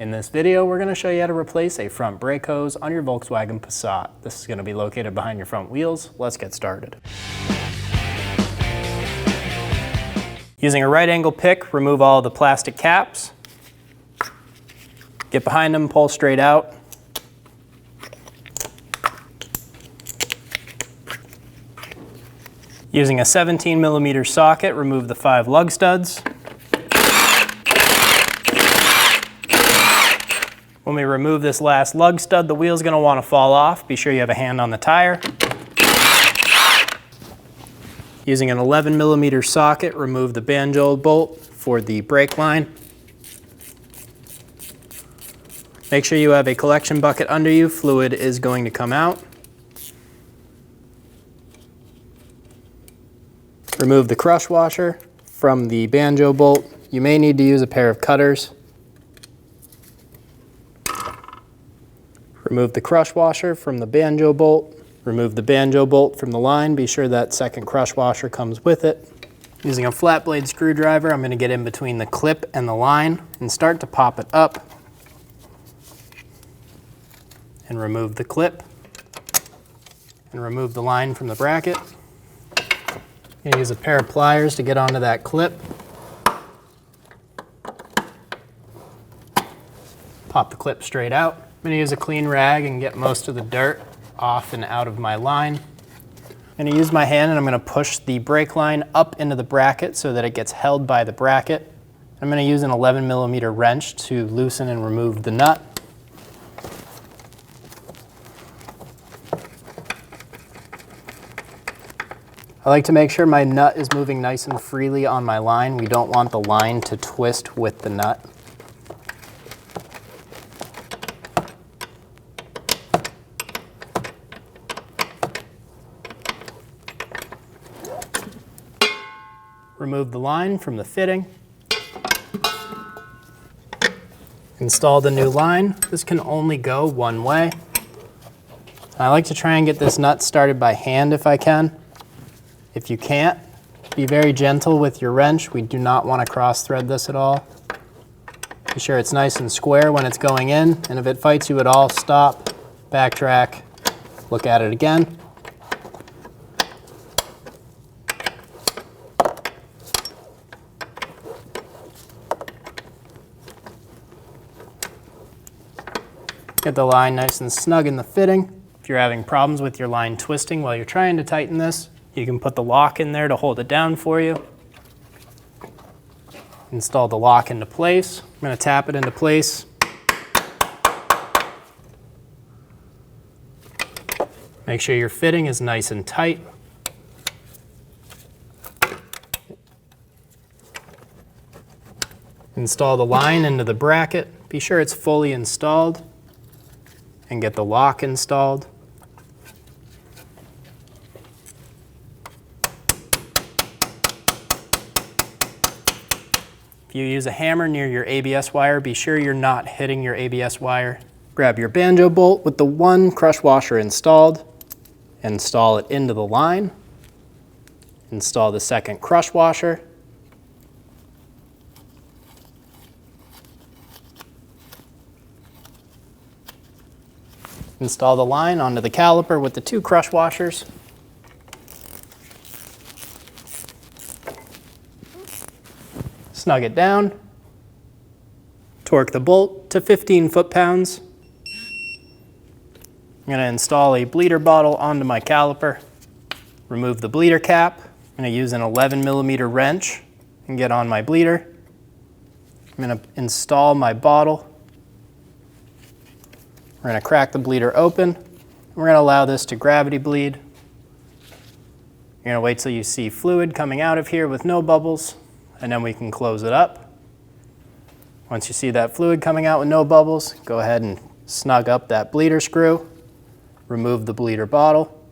In this video, we're going to show you how to replace a front brake hose on your Volkswagen Passat. This is going to be located behind your front wheels. Let's get started. Using a right angle pick, remove all the plastic caps. Get behind them, pull straight out. Using a 17mm socket, remove the 5 lug studs. When we remove this last lug stud, the wheel's going to want to fall off. Be sure you have a hand on the tire. Using an 11mm socket, remove the banjo bolt for the brake line. Make sure you have a collection bucket under you. Fluid is going to come out. Remove the crush washer from the banjo bolt. You may need to use a pair of cutters. Remove the crush washer from the banjo bolt. Remove the banjo bolt from the line. Be sure that second crush washer comes with it. Using a flat blade screwdriver, I'm going to get in between the clip and the line and start to pop it up. And remove the clip. And remove the line from the bracket. I'm going to use a pair of pliers to get onto that clip. Pop the clip straight out. I'm going to use a clean rag and get most of the dirt off and out of my line. I'm going to use my hand and I'm going to push the brake line up into the bracket so that it gets held by the bracket. I'm going to use an 11mm wrench to loosen and remove the nut. I like to make sure my nut is moving nice and freely on my line. We don't want the line to twist with the nut. Remove the line from the fitting. Install the new line. This can only go one way. I like to try and get this nut started by hand if I can. If you can't, be very gentle with your wrench. We do not want to cross thread this at all. Be sure it's nice and square when it's going in, and if it fights you at all, stop, backtrack, look at it again. Get the line nice and snug in the fitting. If you're having problems with your line twisting while you're trying to tighten this, you can put the lock in there to hold it down for you. Install the lock into place. I'm going to tap it into place. Make sure your fitting is nice and tight. Install the line into the bracket. Be sure it's fully installed. And get the lock installed. If you use a hammer near your ABS wire, be sure you're not hitting your ABS wire. Grab your banjo bolt with the one crush washer installed. Install it into the line. Install the second crush washer. Install the line onto the caliper with the 2 crush washers. Snug it down. Torque the bolt to 15 foot-pounds. I'm going to install a bleeder bottle onto my caliper. Remove the bleeder cap. I'm going to use an 11mm wrench and get on my bleeder. I'm going to install my bottle. We're going to crack the bleeder open. We're going to allow this to gravity bleed. You're going to wait till you see fluid coming out of here with no bubbles, and then we can close it up. Once you see that fluid coming out with no bubbles, go ahead and snug up that bleeder screw. Remove the bleeder bottle.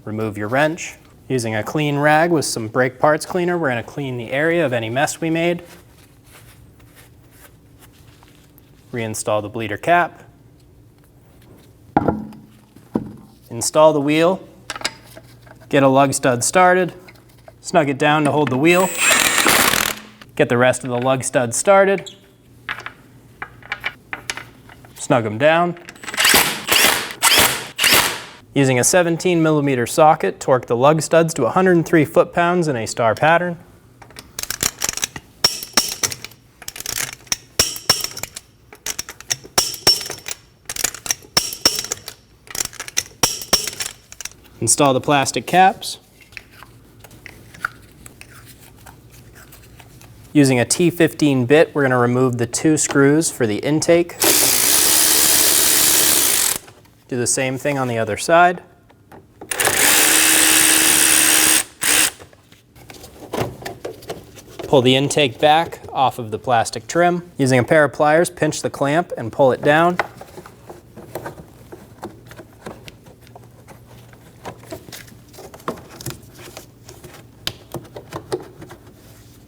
Remove your wrench. Using a clean rag with some brake parts cleaner, we're going to clean the area of any mess we made. Reinstall the bleeder cap. Install the wheel, get a lug stud started, snug it down to hold the wheel, get the rest of the lug stud started, Snug them down. Using a 17mm socket, torque the lug studs to 103 foot-pounds in a star pattern. Install the plastic caps. Using a T15 bit, we're going to remove the 2 screws for the intake. Do the same thing on the other side. Pull the intake back off of the plastic trim. Using a pair of pliers, pinch the clamp and pull it down.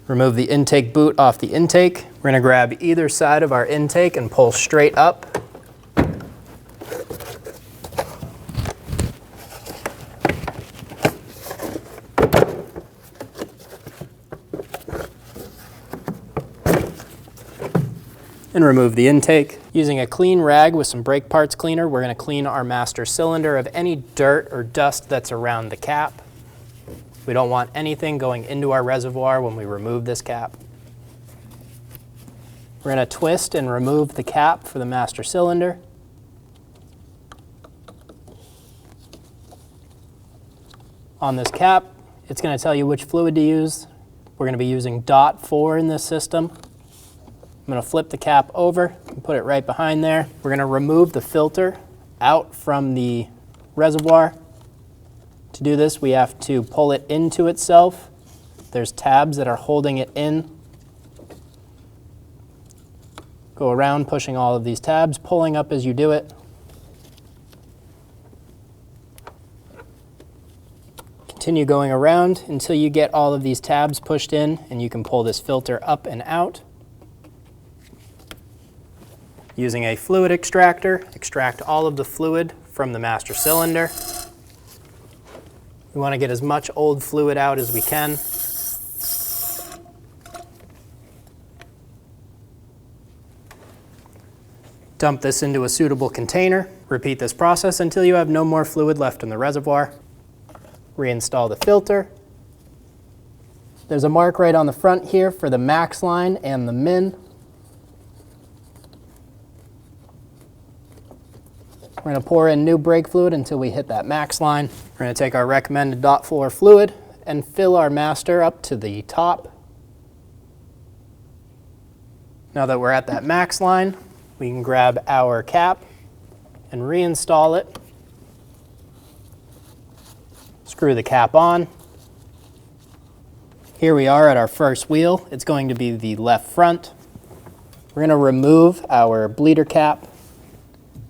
Remove the intake boot off the intake. We're going to grab either side of our intake and pull straight up. And remove the intake. Using a clean rag with some brake parts cleaner, we're going to clean our master cylinder of any dirt or dust that's around the cap. We don't want anything going into our reservoir when we remove this cap. We're going to twist and remove the cap for the master cylinder. On this cap, it's going to tell you which fluid to use. We're going to be using DOT4 in this system. I'm going to flip the cap over and put it right behind there. We're going to remove the filter out from the reservoir. To do this, we have to pull it into itself. There's tabs that are holding it in. Go around pushing all of these tabs, pulling up as you do it. Continue going around until you get all of these tabs pushed in, and you can pull this filter up and out. Using a fluid extractor, extract all of the fluid from the master cylinder. We want to get as much old fluid out as we can. Dump this into a suitable container. Repeat this process until you have no more fluid left in the reservoir. Reinstall the filter. There's a mark right on the front here for the max line and the min. We're going to pour in new brake fluid until we hit that max line. We're going to take our recommended DOT4 fluid and fill our master up to the top. Now that we're at that max line, we can grab our cap and reinstall it. Screw the cap on. Here we are at our first wheel. It's going to be the left front. We're going to remove our bleeder cap.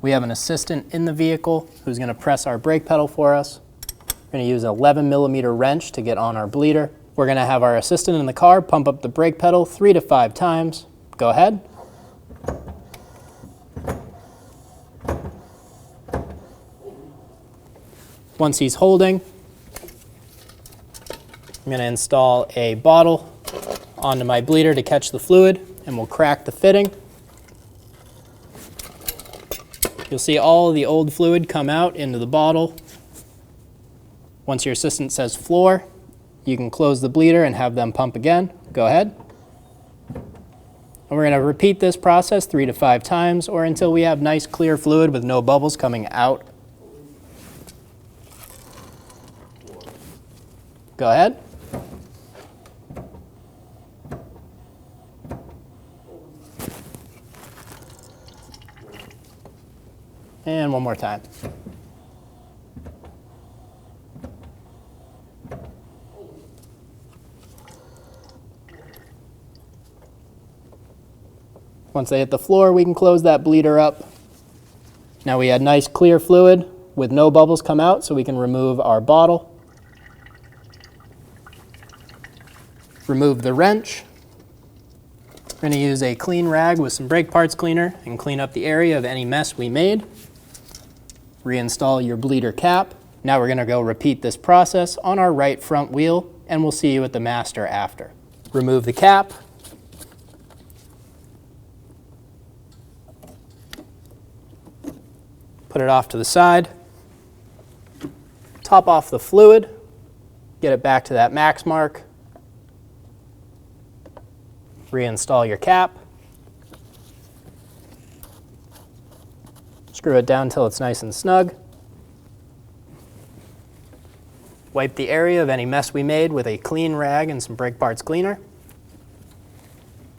We have an assistant in the vehicle who's going to press our brake pedal for us. We're going to use an 11mm wrench to get on our bleeder. We're going to have our assistant in the car pump up the brake pedal 3 to 5 times. Go ahead. Once he's holding, I'm going to install a bottle onto my bleeder to catch the fluid, and we'll crack the fitting. You'll see all the old fluid come out into the bottle. Once your assistant says floor, you can close the bleeder and have them pump again. Go ahead. And we're going to repeat this process 3 to 5 times, or until we have nice clear fluid with no bubbles coming out. Go ahead. And one more time. Once they hit the floor, we can close that bleeder up. Now we had nice clear fluid with no bubbles come out, so we can remove our bottle. Remove the wrench. We're going to use a clean rag with some brake parts cleaner and clean up the area of any mess we made. Reinstall your bleeder cap. Now we're going to go repeat this process on our right front wheel, and we'll see you at the master after. Remove the cap. Put it off to the side. Top off the fluid. Get it back to that max mark. Reinstall your cap. Screw it down until it's nice and snug. Wipe the area of any mess we made with a clean rag and some brake parts cleaner.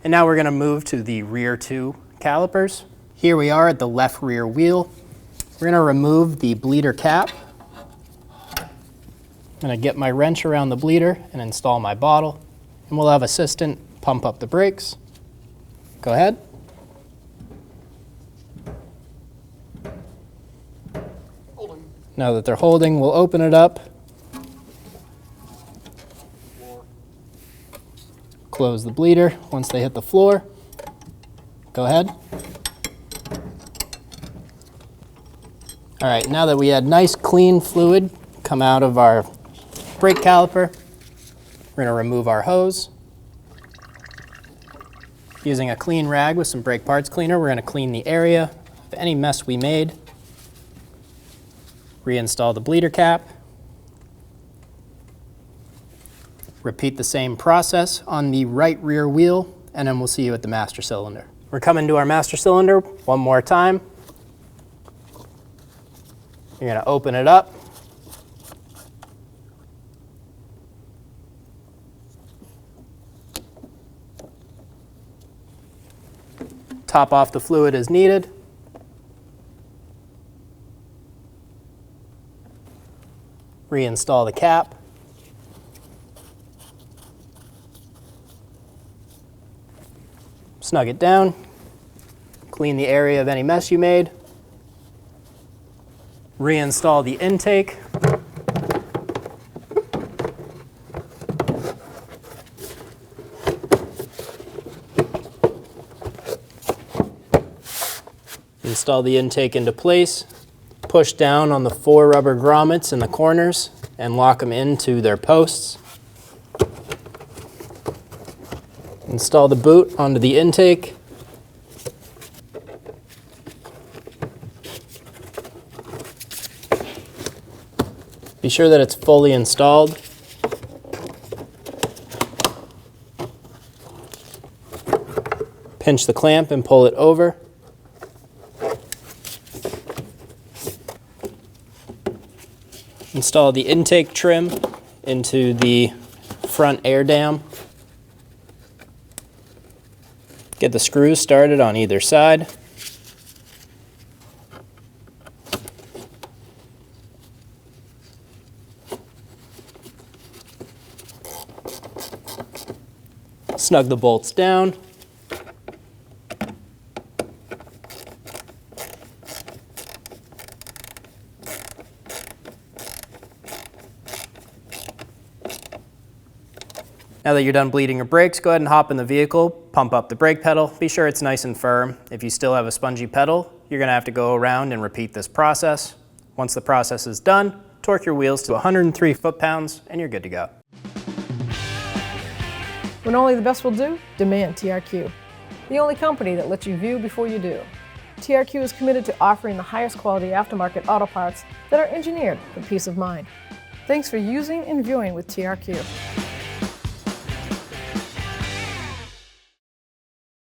And now we're going to move to the rear two calipers. Here we are at the left rear wheel. We're going to remove the bleeder cap. I'm going to get my wrench around the bleeder and install my bottle. And we'll have assistant pump up the brakes. Go ahead. Holding. Now that they're holding, we'll open it up. Close the bleeder once they hit the floor. Go ahead. All right, now that we had nice clean fluid come out of our brake caliper, we're going to remove our hose. Using a clean rag with some brake parts cleaner, we're going to clean the area of any mess we made. Reinstall the bleeder cap. Repeat the same process on the right rear wheel, and then we'll see you at the master cylinder. We're coming to our master cylinder one more time. You're going to open it up. Top off the fluid as needed. Reinstall the cap. Snug it down. Clean the area of any mess you made. Reinstall the intake. Install the intake into place. Push down on the 4 rubber grommets in the corners and lock them into their posts. Install the boot onto the intake. Be sure that it's fully installed. Pinch the clamp and pull it over. Install the intake trim into the front air dam. Get the screws started on either side. Snug the bolts down. Now that you're done bleeding your brakes, go ahead and hop in the vehicle, pump up the brake pedal. Be sure it's nice and firm. If you still have a spongy pedal, you're going to have to go around and repeat this process. Once the process is done, torque your wheels to 103 foot-pounds and you're good to go. When only the best will do, demand TRQ. The only company that lets you view before you do. TRQ is committed to offering the highest quality aftermarket auto parts that are engineered for peace of mind. Thanks for using and viewing with TRQ.